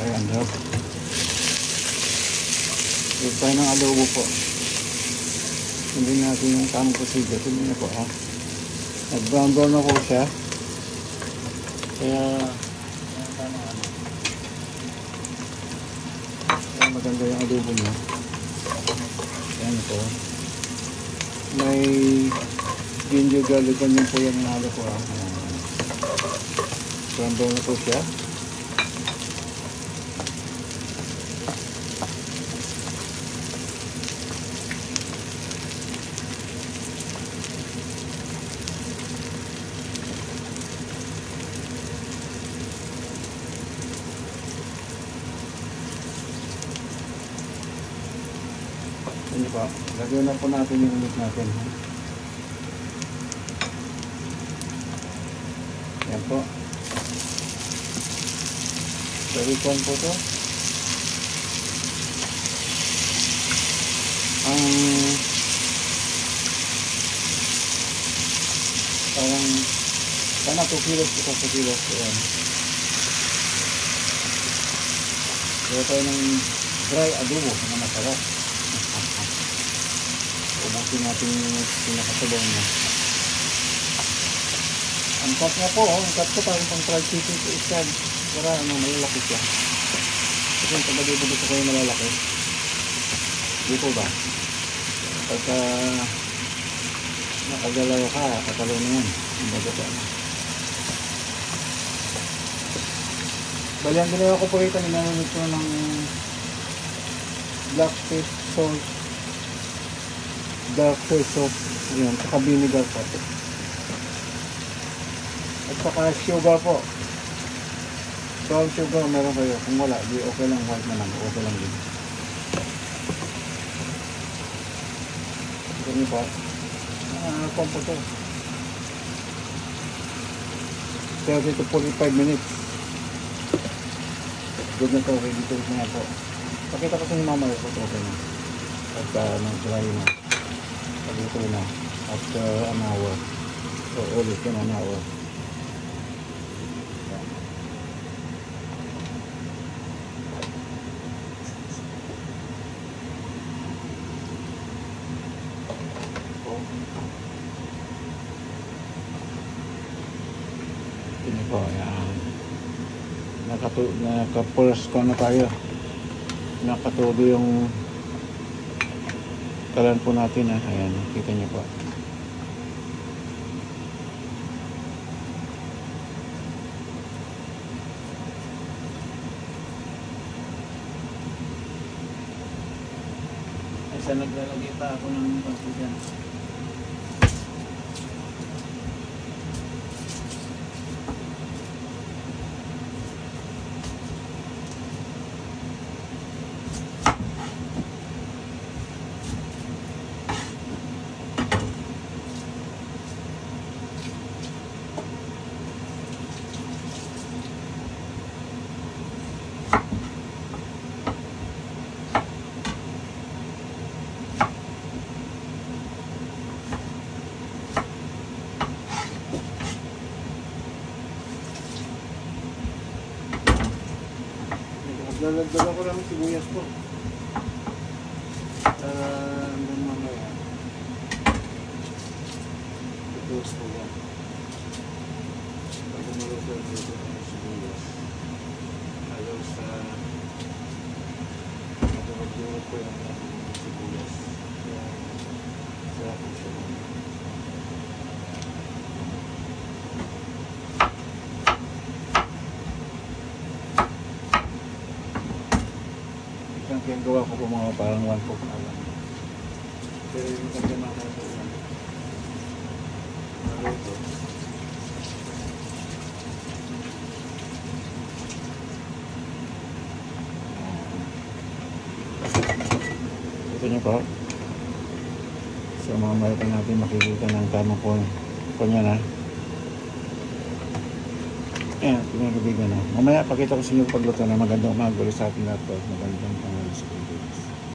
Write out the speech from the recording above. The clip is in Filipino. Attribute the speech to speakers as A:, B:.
A: Ayan daw. Ito tayo ng adobo po. Hindi natin yung tamang procedure. Hindi na po ha. Nag-brown brown na po siya. Kaya maganda yung adobo niya. Ayan po. May ginger garlic onion po yung nalo ko ha. Brown brown na po siya. Ano pa? Lagyan na po natin yung meat natin. Yan po. Balikan po to. Ang parang sana 2 kilos ito 2 kilos. Ayan. Kaya tayo ng dry adobo na masarap. Ubusin natin yung pinakasabaw niya. Ang cut niya po, ang cut ko parang pang fried chicken to isyan. Para malalaki siya. Kasi yung pagbago gusto ko yung malalaki. Dito ba? Pagka nakagalaw ka, katalo na yan. Ang bago ka. Bali, ang ginawa ko po ito, ninanunod ko ng black pepper salt, dark soy sauce, yun, saka vinegar po. At saka sugar po. Brown sugar meron kayo. Kung wala, di okay lang, white na lang. Okay lang din. Ganyan po. Kompo to. 30 to 45 minutes. Good na to. Ready to eat na po. Pakita ko sa inyo mamaya po. Okay na. Pagka nag-dry na. Pagluto na. After an hour. So ulit yun an hour. Ini po, yan. Naka-pulse ko na tayo. Nakatudo yung kalan po natin ha. Ayan, kita niyo po. Isa naglalagay pa ako ng pagsigan. Nagdala ko lang sibuyas po. Hanggang mamaya. Ito po yan. Pag umalusal dito ng sibuyas. Ayaw sa matulog-tulog ko yung sibuyas. Kaya sarap po siya. Kaya gawa ko po mga parang 1 cup na lang. Pero yung kanya mga po yan. Maluto. Ito nyo po. So mamaya pa natin makikita ng tamang po niya na. Ayan, pinagabigan na. Mamaya pakita ko sa inyo pagluto na magandang umaga sa ating lahat po. Magandang pangalan sa Pilipinas.